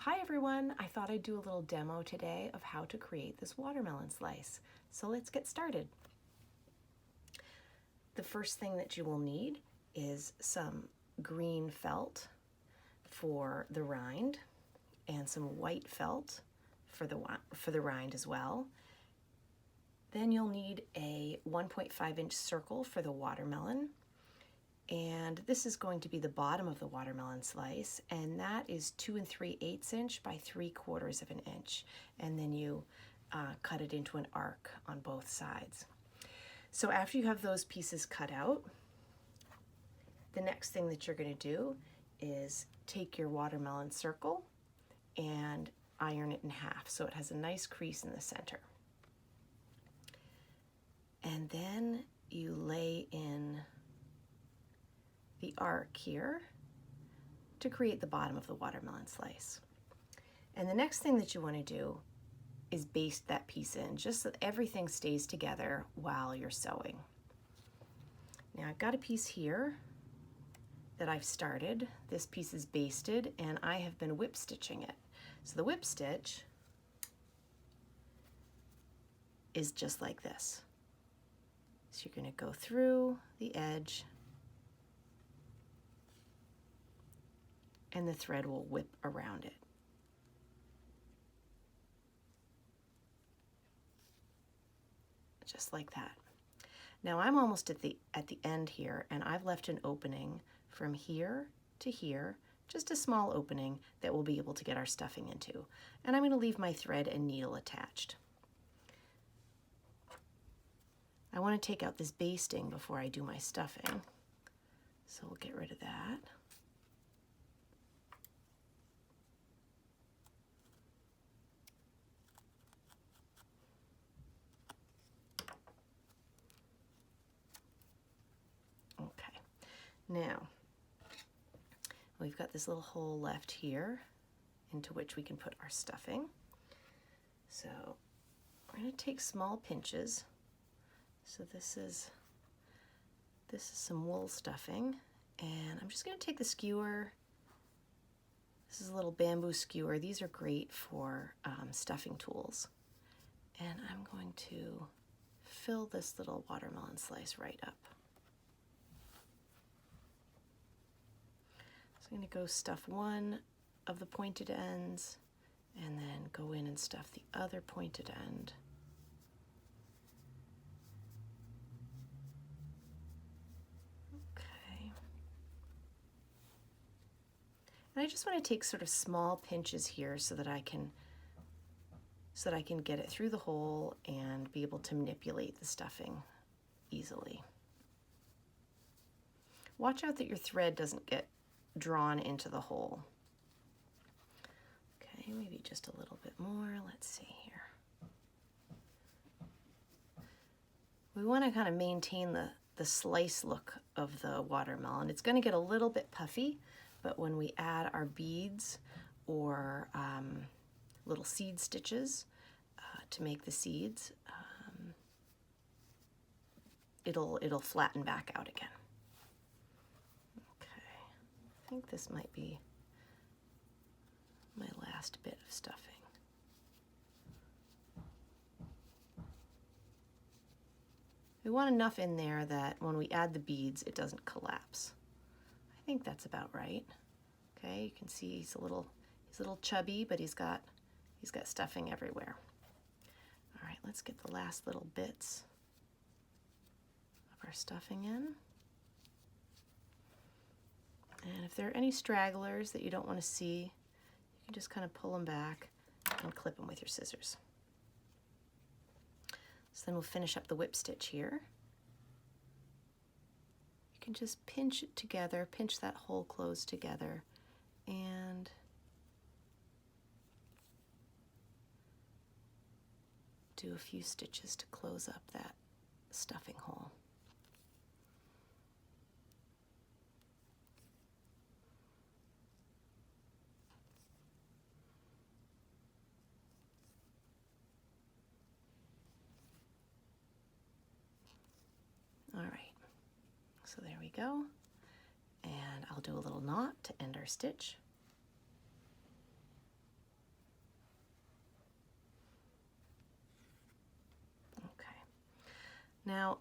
Hi everyone, I thought I'd do a little demo today of how to create this watermelon slice. So let's get started. The first thing that you will need is some green felt for the rind and some white felt for the rind as well. Then you'll need a 1.5-inch circle for the watermelon. And this is going to be the bottom of the watermelon slice, and that is 2 3/8 inch by 3/4 of an inch. And then you cut it into an arc on both sides. So after you have those pieces cut out, the next thing that you're going to do is take your watermelon circle and iron it in half so it has a nice crease in the center. And then you lay in the arc here to create the bottom of the watermelon slice. And the next thing that you want to do is baste that piece in just so that everything stays together while you're sewing. Now I've got a piece here that I've started. This piece is basted and I have been whip stitching it. So the whip stitch is just like this. So you're going to go through the edge and the thread will whip around it. Just like that. Now I'm almost at the end here, and I've left an opening from here to here, just a small opening that we'll be able to get our stuffing into. And I'm going to leave my thread and needle attached. I want to take out this basting before I do my stuffing, so we'll get rid of that. Now, we've got this little hole left here into which we can put our stuffing. So we're going to take small pinches. So this is some wool stuffing, and I'm just going to take the skewer. This is a little bamboo skewer. These are great for stuffing tools. And I'm going to fill this little watermelon slice right up. So I'm going to go stuff one of the pointed ends and then go in and stuff the other pointed end. Okay. And I just want to take sort of small pinches here so that I can get it through the hole and be able to manipulate the stuffing easily. Watch out that your thread doesn't get drawn into the hole. Okay, maybe just a little bit more. Let's see here. We want to kind of maintain the slice look of the watermelon. It's going to get a little bit puffy, but when we add our beads or little seed stitches to make the seeds, it'll flatten back out again. I think this might be my last bit of stuffing. We want enough in there that when we add the beads, it doesn't collapse. I think that's about right. Okay, you can see he's a little chubby, but he's got stuffing everywhere. All right, let's get the last little bits of our stuffing in. And if there are any stragglers that you don't want to see, you can just kind of pull them back and clip them with your scissors. So then we'll finish up the whip stitch here. You can just pinch it together, pinch that hole closed together, and do a few stitches to close up that stuffing hole. All right, so there we go. And I'll do a little knot to end our stitch. Now,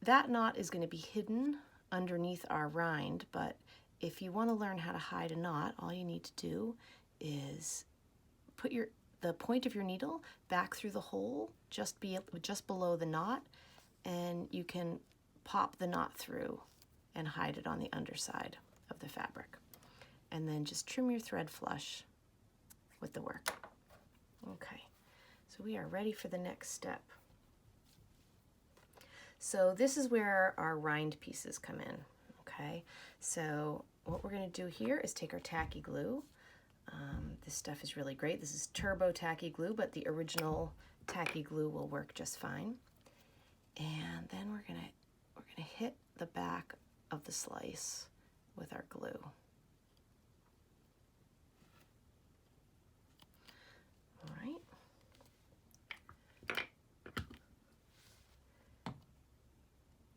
that knot is going to be hidden underneath our rind, but if you want to learn how to hide a knot, all you need to do is put the point of your needle back through the hole just below the knot, and you can pop the knot through and hide it on the underside of the fabric. And then just trim your thread flush with the work. Okay, so we are ready for the next step. So this is where our rind pieces come in, okay? So what we're going to do here is take our tacky glue. This stuff is really great. This is turbo tacky glue, but the original tacky glue will work just fine. And then we're gonna hit the back of the slice with our glue. All right.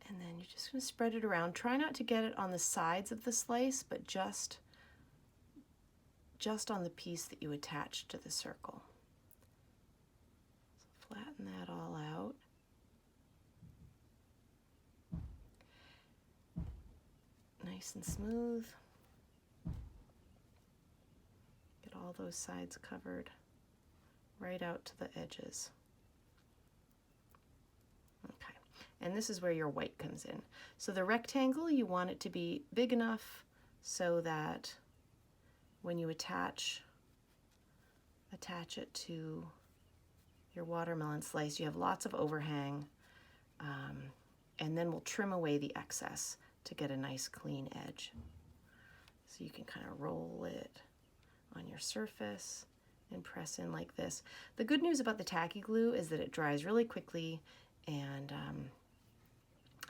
And then you're just going to spread it around. Try not to get it on the sides of the slice, but just on the piece that you attach to the circle. So flatten that all out. Nice and smooth. Get all those sides covered right out to the edges. Okay, and this is where your white comes in. So the rectangle, you want it to be big enough so that when you attach it to your watermelon slice, you have lots of overhang, and then we'll trim away the excess to get a nice clean edge. So you can kind of roll it on your surface and press in like this. The good news about the tacky glue is that it dries really quickly, and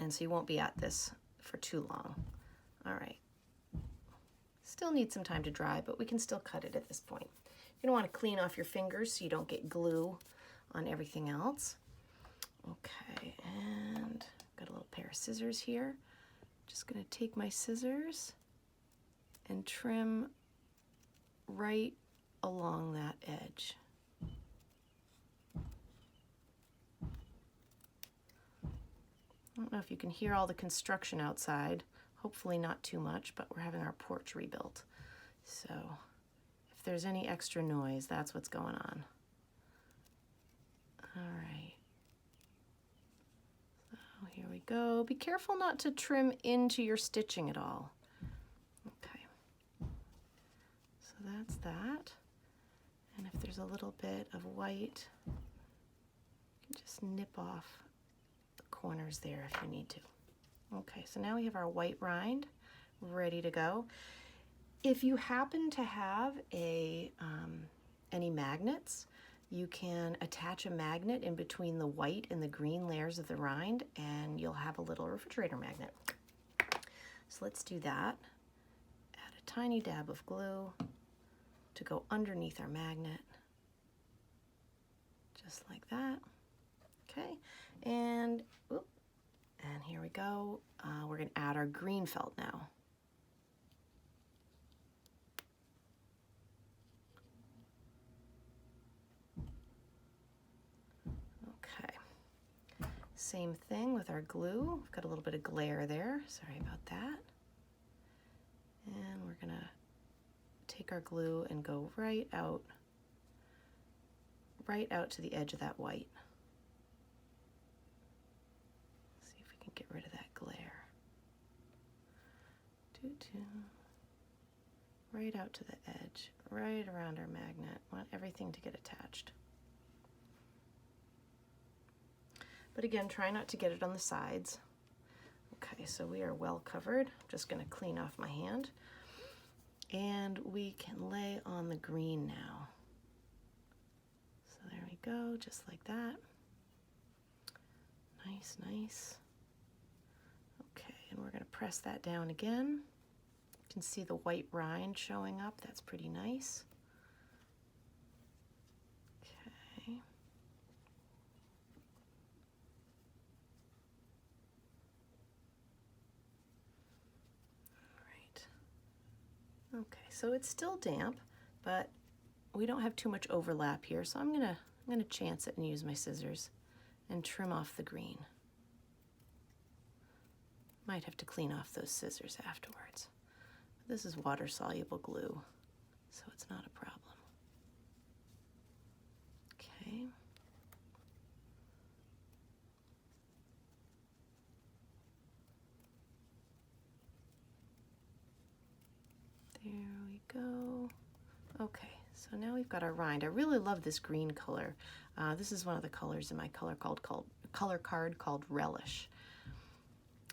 so you won't be at this for too long. All right. Still need some time to dry, but we can still cut it at this point. You don't want to clean off your fingers so you don't get glue on everything else. Okay, and got a little pair of scissors here. Just going to take my scissors and trim right along that edge. I don't know if you can hear all the construction outside. Hopefully not too much, but we're having our porch rebuilt. So if there's any extra noise, that's what's going on. All right. So here we go. Be careful not to trim into your stitching at all. Okay. So that's that. And if there's a little bit of white, you can just nip off the corners there if you need to. Okay, so now we have our white rind ready to go. If you happen to have any magnets, you can attach a magnet in between the white and the green layers of the rind, and you'll have a little refrigerator magnet. So let's do that. Add a tiny dab of glue to go underneath our magnet, just like that. Okay, and here we go. We're going to add our green felt now. Okay. Same thing with our glue. We've got a little bit of glare there. Sorry about that. And we're going to take our glue and go right out to the edge of that white. See if we can get rid of that glare. Right out to the edge, right around our magnet. Want everything to get attached. But again, try not to get it on the sides. Okay, so we are well covered. I'm just going to clean off my hand. And we can lay on the green now. So there we go, just like that. Nice, nice. Okay, and we're going to press that down again. You can see the white rind showing up. That's pretty nice. Okay. All right. Okay, so it's still damp, but we don't have too much overlap here, so I'm gonna chance it and use my scissors and trim off the green. Might have to clean off those scissors afterwards. This is water-soluble glue, so it's not a problem. Okay. There we go. Okay, so now we've got our rind. I really love this green color. This is one of the colors in my color card called Relish.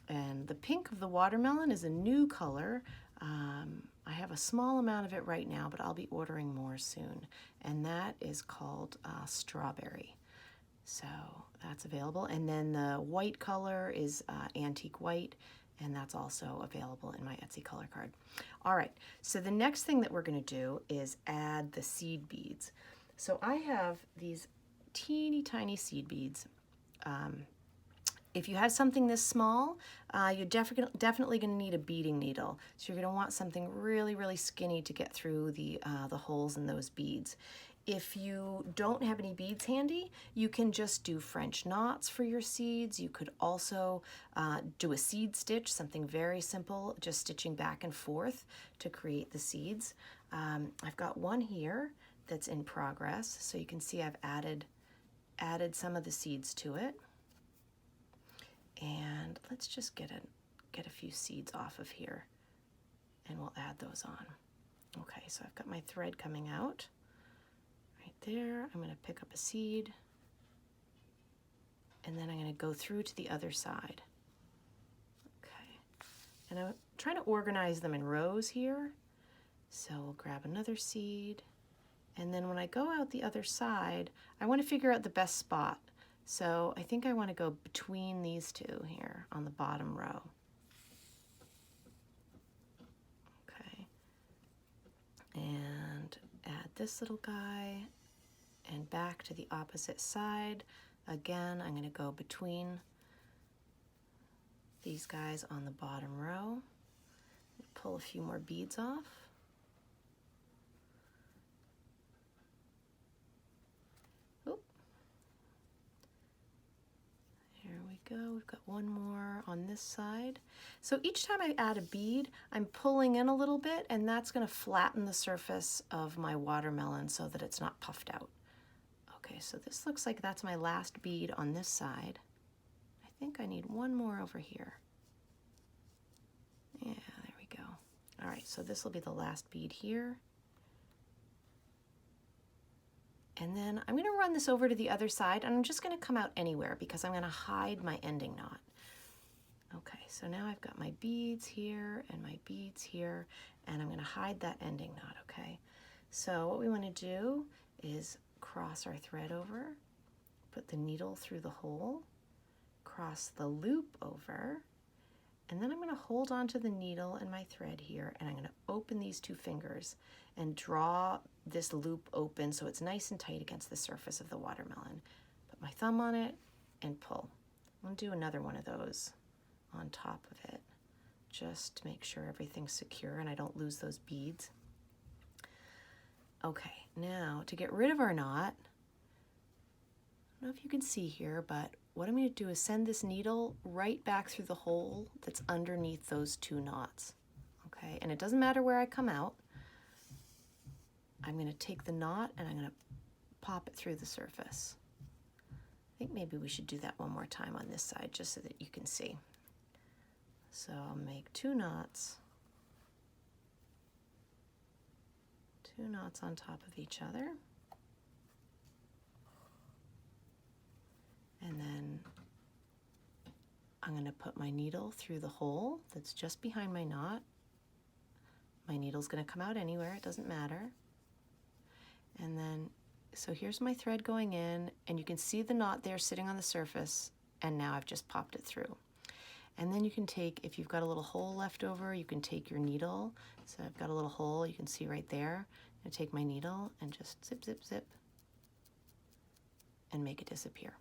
And the pink of the watermelon is a new color. I have a small amount of it right now, but I'll be ordering more soon. And that is called Strawberry. So that's available. And then the white color is Antique White, and that's also available in my Etsy color card. All right, so the next thing that we're going to do is add the seed beads. So I have these teeny tiny seed beads. If you have something this small, you're definitely going to need a beading needle. So you're going to want something really, really skinny to get through the holes in those beads. If you don't have any beads handy, you can just do French knots for your seeds. You could also do a seed stitch, something very simple, just stitching back and forth to create the seeds. I've got one here that's in progress, so you can see I've added some of the seeds to it. And let's just get a few seeds off of here, and we'll add those on. Okay, so I've got my thread coming out. Right there, I'm going to pick up a seed, and then I'm going to go through to the other side. Okay, and I'm trying to organize them in rows here. So we'll grab another seed, and then when I go out the other side, I want to figure out the best spot. So I think I want to go between these two here on the bottom row. Okay, and add this little guy. And back to the opposite side. Again, I'm going to go between these guys on the bottom row. Pull a few more beads off. Oop. There we go. We've got one more on this side. So each time I add a bead, I'm pulling in a little bit, and that's going to flatten the surface of my watermelon so that it's not puffed out. Okay, so this looks like that's my last bead on this side. I think I need one more over here. Yeah, there we go. All right, so this will be the last bead here. And then I'm going to run this over to the other side, and I'm just going to come out anywhere because I'm going to hide my ending knot. Okay, so now I've got my beads here and my beads here, and I'm going to hide that ending knot, okay? So what we want to do is cross our thread over, put the needle through the hole, cross the loop over, and then I'm going to hold on to the needle and my thread here, and I'm going to open these two fingers and draw this loop open so it's nice and tight against the surface of the watermelon. Put my thumb on it and pull. I'm going to do another one of those on top of it, just to make sure everything's secure and I don't lose those beads. Okay, now to get rid of our knot, I don't know if you can see here, but what I'm going to do is send this needle right back through the hole that's underneath those two knots. Okay, and it doesn't matter where I come out. I'm going to take the knot and I'm going to pop it through the surface. I think maybe we should do that one more time on this side just so that you can see. So I'll make two knots on top of each other. And then I'm going to put my needle through the hole that's just behind my knot. My needle's going to come out anywhere, it doesn't matter. And then, so here's my thread going in, and you can see the knot there sitting on the surface, and now I've just popped it through. And then you can take, if you've got a little hole left over, you can take your needle. So I've got a little hole, you can see right there. I'm going to take my needle and just zip, zip, zip, and make it disappear.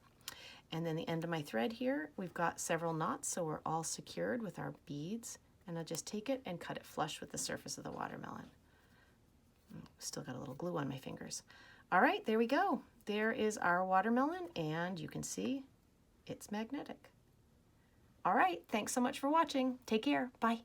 And then the end of my thread here, we've got several knots, so we're all secured with our beads. And I'll just take it and cut it flush with the surface of the watermelon. Still got a little glue on my fingers. All right, there we go. There is our watermelon, and you can see it's magnetic. All right, thanks so much for watching. Take care. Bye.